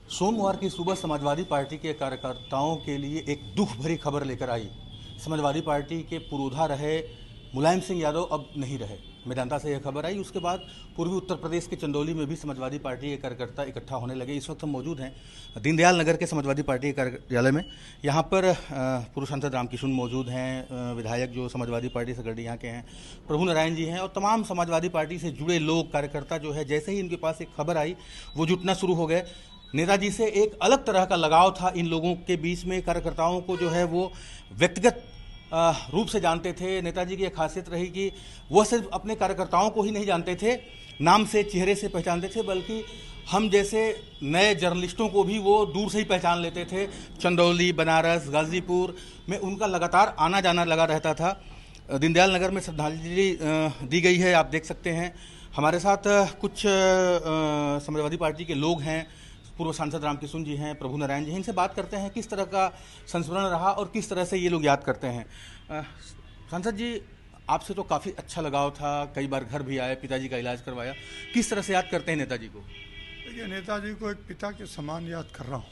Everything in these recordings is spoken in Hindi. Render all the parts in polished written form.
सोमवार की सुबह समाजवादी पार्टी के कार्यकर्ताओं के लिए एक दुख भरी खबर लेकर आई। समाजवादी पार्टी के पुरोधा रहे मुलायम सिंह यादव अब नहीं रहे। मेदांता से यह खबर आई। उसके बाद पूर्वी उत्तर प्रदेश के चंदौली में भी समाजवादी पार्टी के कार्यकर्ता इकट्ठा होने लगे। इस वक्त हम मौजूद हैं दीनदयाल नगर के समाजवादी पार्टी के कार्यालय में। यहाँ पर पूर्व सांसद रामकिशुन मौजूद हैं, विधायक जो समाजवादी पार्टी से गढ़ी यहाँ के हैं प्रभु नारायण जी हैं, और तमाम समाजवादी पार्टी से जुड़े लोग कार्यकर्ता जो है, जैसे ही इनके पास एक खबर आई वो जुटना शुरू हो गए। नेताजी से एक अलग तरह का लगाव था इन लोगों के बीच में। कार्यकर्ताओं को जो है वो व्यक्तिगत रूप से जानते थे। नेताजी की एक खासियत रही कि वह सिर्फ अपने कार्यकर्ताओं को ही नहीं जानते थे, नाम से चेहरे से पहचानते थे, बल्कि हम जैसे नए जर्नलिस्टों को भी वो दूर से ही पहचान लेते थे। चंदौली, बनारस, गाजीपुर में उनका लगातार आना जाना लगा रहता था। दीनदयाल नगर में श्रद्धांजलि दी गई है, आप देख सकते हैं। हमारे साथ कुछ समाजवादी पार्टी के लोग हैं, पूर्व सांसद रामकिशुन जी हैं, प्रभु नारायण जी हैं। इनसे बात करते हैं किस तरह का संस्मरण रहा और किस तरह से ये लोग याद करते हैं। सांसद जी, आपसे तो काफ़ी अच्छा लगाव था, कई बार घर भी आए, पिताजी का इलाज करवाया। किस तरह से याद करते हैं नेताजी को? देखिए, नेताजी को एक पिता के समान याद कर रहा हूँ,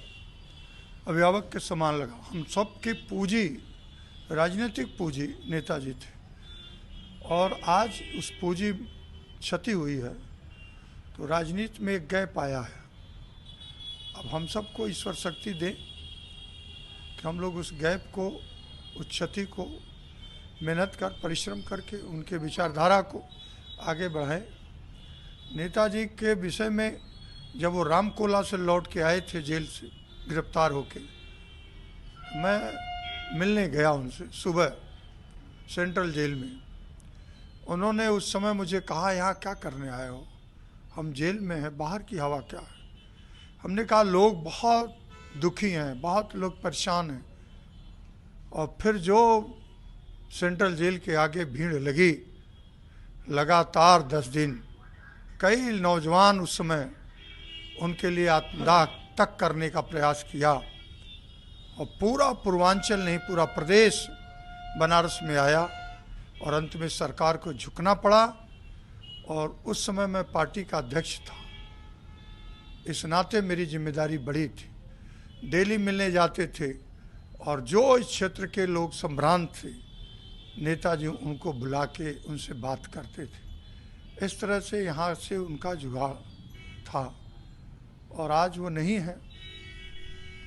अभिभावक के समान लगा। हम सब की पूंजी, राजनीतिक पूंजी नेताजी थे, और आज उस पूंजी क्षति हुई है तो राजनीति में एक गैप आया है। अब हम सबको ईश्वर शक्ति दे कि हम लोग उस गैप को, उस क्षति को मेहनत कर, परिश्रम करके उनके विचारधारा को आगे बढ़ाएं। नेताजी के विषय में जब वो रामकोला से लौट के आए थे जेल से गिरफ्तार होके, मैं मिलने गया उनसे सुबह सेंट्रल जेल में। उन्होंने उस समय मुझे कहा, यहाँ क्या करने आए हो? हम जेल में हैं, बाहर की हवा क्या है? हमने कहा, लोग बहुत दुखी हैं, बहुत लोग परेशान हैं। और फिर जो सेंट्रल जेल के आगे भीड़ लगी, लगातार 10 दिन, कई नौजवान उस समय उनके लिए आत्मदाह तक करने का प्रयास किया, और पूरा पूर्वांचल नहीं, पूरा प्रदेश बनारस में आया, और अंत में सरकार को झुकना पड़ा। और उस समय मैं पार्टी का अध्यक्ष था, इस नाते मेरी जिम्मेदारी बड़ी थी। डेली मिलने जाते थे, और जो इस क्षेत्र के लोग संभ्रांत थे, नेताजी उनको बुला के उनसे बात करते थे। इस तरह से यहाँ से उनका जुगाड़ था, और आज वो नहीं है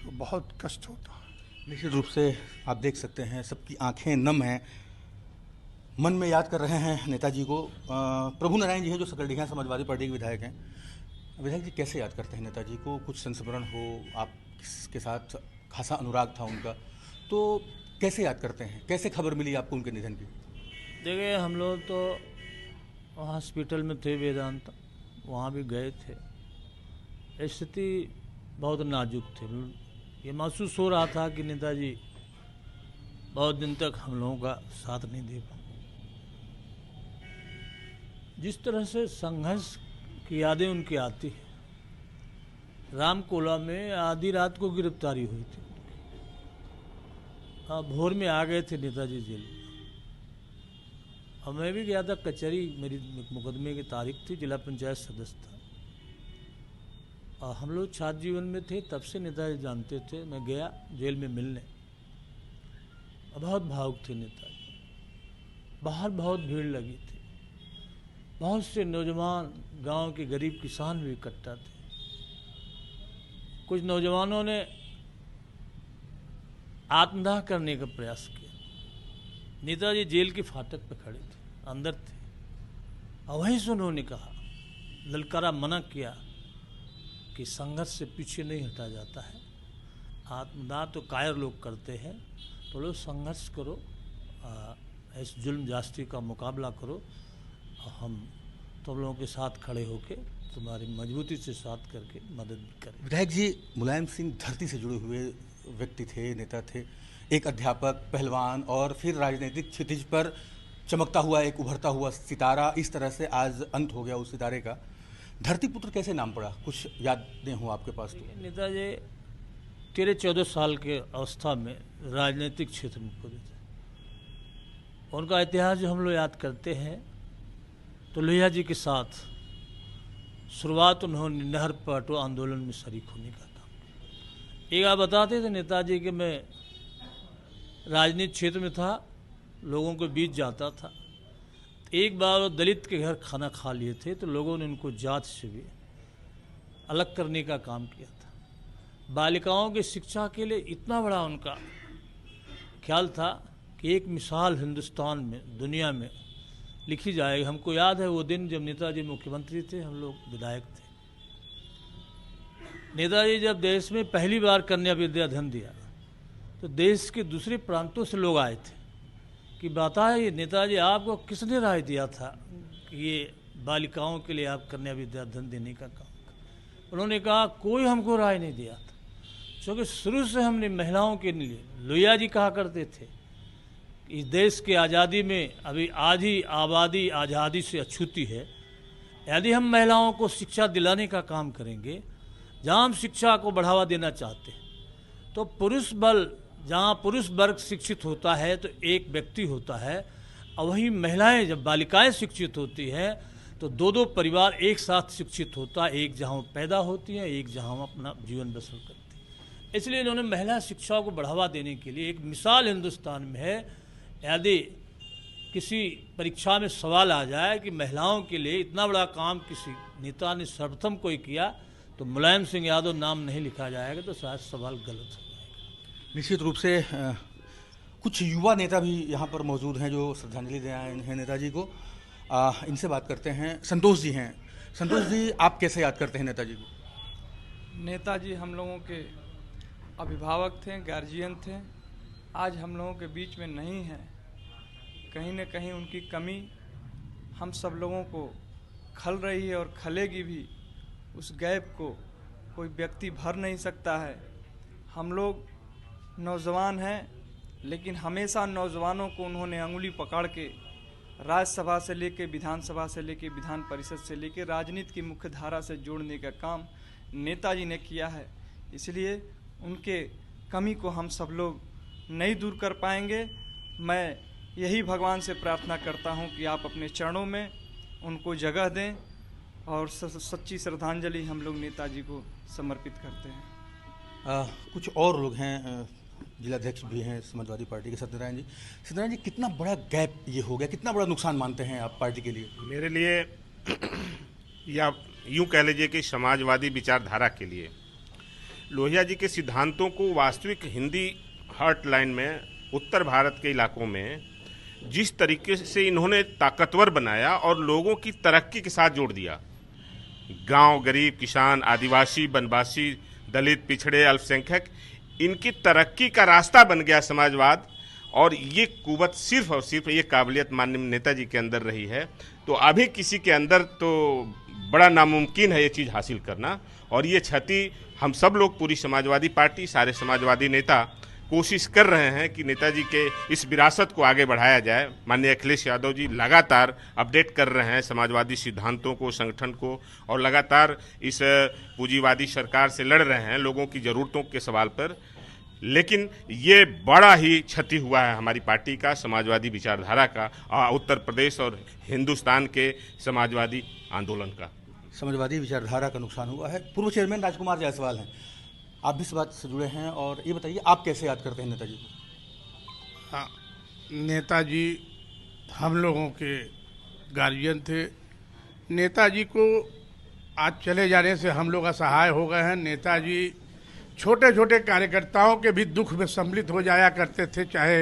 तो बहुत कष्ट होता है। निश्चित रूप से आप देख सकते हैं, सबकी आंखें नम हैं, मन में याद कर रहे हैं नेताजी को। प्रभु नारायण जी हैं जो सकरडीहा समाजवादी पार्टी के विधायक हैं। विधायक जी, कैसे याद करते हैं नेताजी को? कुछ संस्मरण हो, आपके साथ खासा अनुराग था उनका, तो कैसे याद करते हैं? कैसे खबर मिली आपको उनके निधन की? देखिए, हम लोग तो हॉस्पिटल में थे, वेदांत, वहाँ भी गए थे। स्थिति बहुत नाजुक थी। ये महसूस हो रहा था कि नेताजी बहुत दिन तक हम लोगों का साथ नहीं दे पाए। जिस तरह से संघर्ष की यादें उनकी आती है। रामकोला में आधी रात को गिरफ्तारी हुई थी, भोर में आ गए थे नेताजी जेल में। और मैं भी गया था कचहरी, मेरी मुकदमे की तारीख थी, जिला पंचायत सदस्य था। और हम लोग छात्र जीवन में थे, तब से नेताजी जानते थे। मैं गया जेल में मिलने, बहुत भावुक थे नेताजी। बाहर बहुत भीड़ लगी थी, बहुत से नौजवान, गांव के गरीब किसान भी इकट्ठा थे। कुछ नौजवानों ने आत्मदाह करने का प्रयास किया। नेताजी जेल के फाटक पर खड़े थे, अंदर थे, और वहीं से उन्होंने कहा, ललकारा, मना किया कि संघर्ष से पीछे नहीं हटा जाता है। आत्मदाह तो कायर लोग करते हैं, तो लोग संघर्ष करो, इस जुल्म जास्ती का मुकाबला करो, हम तुम लोगों के साथ खड़े होके तुम्हारी मजबूती से साथ करके मदद भी करें। विधायक जी, मुलायम सिंह धरती से जुड़े हुए व्यक्ति थे, नेता थे, एक अध्यापक, पहलवान, और फिर राजनीतिक क्षितिज पर चमकता हुआ एक उभरता हुआ सितारा। इस तरह से आज अंत हो गया उस सितारे का। धरती पुत्र कैसे नाम पड़ा? कुछ यादें हो आपके पास तो? नेताजी 13-14 साल के अवस्था में राजनीतिक क्षेत्र में कूदे थे। उनका इतिहास जो हम लोग याद करते हैं, तो लोहिया जी के साथ शुरुआत उन्होंने नहर पटो आंदोलन में शरीक होने का काम किया। एक आप बताते थे नेताजी कि मैं राजनीतिक क्षेत्र में था, लोगों के बीच जाता था। एक बार वो दलित के घर खाना खा लिए थे तो लोगों ने उनको जात से भी अलग करने का काम किया था। बालिकाओं की शिक्षा के लिए इतना बड़ा उनका ख्याल था कि एक मिसाल हिंदुस्तान में, दुनिया में लिखी जाएगी। हमको याद है वो दिन जब नेताजी मुख्यमंत्री थे, हम लोग विधायक थे। नेताजी जब देश में पहली बार कन्या विद्याधन दिया तो देश के दूसरे प्रांतों से लोग आए थे कि बताइए नेताजी आपको किसने राय दिया था कि ये बालिकाओं के लिए आप कन्या विद्याधन देने का काम करें। उन्होंने कहा कोई हमको राय नहीं दिया था, क्योंकि शुरू से हमने महिलाओं के लिए, लोहिया जी कहा करते थे, इस देश की आज़ादी में अभी आधी आबादी आज़ादी से अछूती है। यदि हम महिलाओं को शिक्षा दिलाने का काम करेंगे, जहाँ हम शिक्षा को बढ़ावा देना चाहते हैं, तो पुरुष बल, जहाँ पुरुष वर्ग शिक्षित होता है तो एक व्यक्ति होता है, और वहीं महिलाएं, जब बालिकाएं शिक्षित होती हैं तो दो दो परिवार एक साथ शिक्षित होता है, एक जहाँ पैदा होती है, एक जहाँ अपना जीवन बसर करती है। इसलिए इन्होंने महिला शिक्षा को बढ़ावा देने के लिए एक मिसाल हिंदुस्तान में है। यदि किसी परीक्षा में सवाल आ जाए कि महिलाओं के लिए इतना बड़ा काम किसी नेता ने सर्वप्रथम कोई किया, तो मुलायम सिंह यादव नाम नहीं लिखा जाएगा, तो शायद सवाल गलत हो जाएगा। निश्चित रूप से कुछ युवा नेता भी यहाँ पर मौजूद हैं जो श्रद्धांजलि दे आए हैं नेताजी को। इनसे बात करते हैं। संतोष जी हैं। संतोष जी, आप कैसे याद करते हैं नेताजी को? नेताजी हम लोगों के अभिभावक थे, गार्जियन थे। आज हम लोगों के बीच में नहीं है। कहीं न कहीं उनकी कमी हम सब लोगों को खल रही है और खलेगी भी। उस गैप को कोई व्यक्ति भर नहीं सकता है। हम लोग नौजवान हैं, लेकिन हमेशा नौजवानों को उन्होंने अंगुली पकड़ के राज्यसभा से लेके, विधानसभा से लेके, विधान परिषद से लेके राजनीति की मुख्य धारा से जोड़ने का काम नेताजी ने किया है। इसलिए उनके कमी को हम सब लोग नहीं दूर कर पाएंगे। मैं यही भगवान से प्रार्थना करता हूं कि आप अपने चरणों में उनको जगह दें और सच्ची श्रद्धांजलि हम लोग नेताजी को समर्पित करते हैं। कुछ और लोग हैं, जिलाध्यक्ष भी हैं समाजवादी पार्टी के सत्यनारायण जी। सत्यनारायण जी, कितना बड़ा गैप ये हो गया, कितना बड़ा नुकसान मानते हैं आप पार्टी के लिए? मेरे लिए या यूं कह लीजिए कि समाजवादी विचारधारा के लिए लोहिया जी के सिद्धांतों को वास्तविक हिंदी हार्टलाइन में, उत्तर भारत के इलाकों में जिस तरीके से इन्होंने ताकतवर बनाया और लोगों की तरक्की के साथ जोड़ दिया, गांव, गरीब, किसान, आदिवासी, वनवासी, दलित, पिछड़े, अल्पसंख्यक, इनकी तरक्की का रास्ता बन गया समाजवाद। और ये कुवत सिर्फ और सिर्फ ये काबिलियत माननीय नेताजी के अंदर रही है। तो अभी किसी के अंदर तो बड़ा नामुमकिन है ये चीज़ हासिल करना। और ये क्षति हम सब लोग, पूरी समाजवादी पार्टी, सारे समाजवादी नेता कोशिश कर रहे हैं कि नेताजी के इस विरासत को आगे बढ़ाया जाए। माननीय अखिलेश यादव जी लगातार अपडेट कर रहे हैं समाजवादी सिद्धांतों को, संगठन को, और लगातार इस पूंजीवादी सरकार से लड़ रहे हैं लोगों की ज़रूरतों के सवाल पर। लेकिन ये बड़ा ही क्षति हुआ है हमारी पार्टी का, समाजवादी विचारधारा का, उत्तर प्रदेश और हिंदुस्तान के समाजवादी आंदोलन का। समाजवादी विचारधारा का नुकसान हुआ है। पूर्व चेयरमैन राजकुमार जायसवाल हैं, आप भी इस बात से जुड़े हैं, और ये बताइए आप कैसे याद करते हैं नेताजी को? हाँ, नेताजी हम लोगों के गार्जियन थे। नेताजी को आज चले जाने से हम लोग असहाय हो गए हैं। नेताजी छोटे छोटे कार्यकर्ताओं के भी दुख में सम्मिलित हो जाया करते थे। चाहे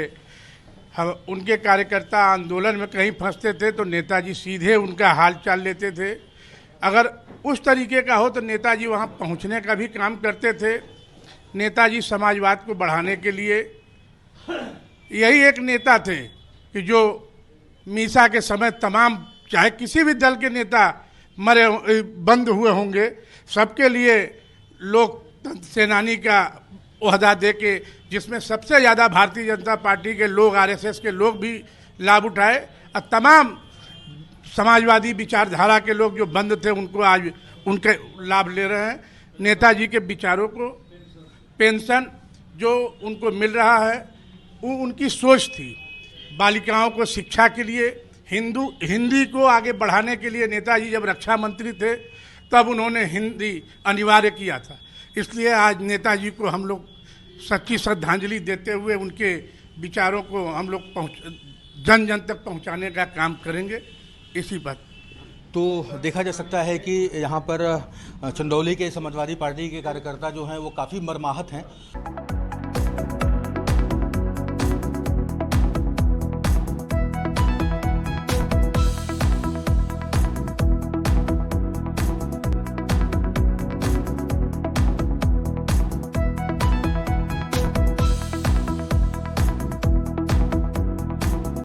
हम उनके कार्यकर्ता आंदोलन में कहीं फंसते थे तो नेताजी सीधे उनका हाल चाल लेते थे। अगर उस तरीके का हो तो नेताजी वहाँ पहुँचने का भी काम करते थे। नेताजी समाजवाद को बढ़ाने के लिए यही एक नेता थे कि जो मीसा के समय तमाम, चाहे किसी भी दल के नेता मरे बंद हुए होंगे, सबके लिए लोक सेनानी का ओहदा दे के, जिसमें सबसे ज़्यादा भारतीय जनता पार्टी के लोग, आरएसएस के लोग भी लाभ उठाए, और तमाम समाजवादी विचारधारा के लोग जो बंद थे उनको आज उनके लाभ ले रहे हैं। नेताजी के विचारों को, पेंशन जो उनको मिल रहा है, वो उनकी सोच थी। बालिकाओं को शिक्षा के लिए, हिंदी को आगे बढ़ाने के लिए नेताजी जब रक्षा मंत्री थे तब उन्होंने हिंदी अनिवार्य किया था। इसलिए आज नेताजी को हम लोग सच्ची श्रद्धांजलि देते हुए उनके विचारों को हम लोग जन जन तक पहुंचाने का काम करेंगे। इसी बात तो देखा जा सकता है कि यहाँ पर चंदौली के समाजवादी पार्टी के कार्यकर्ता जो हैं वो काफ़ी मर्माहत हैं।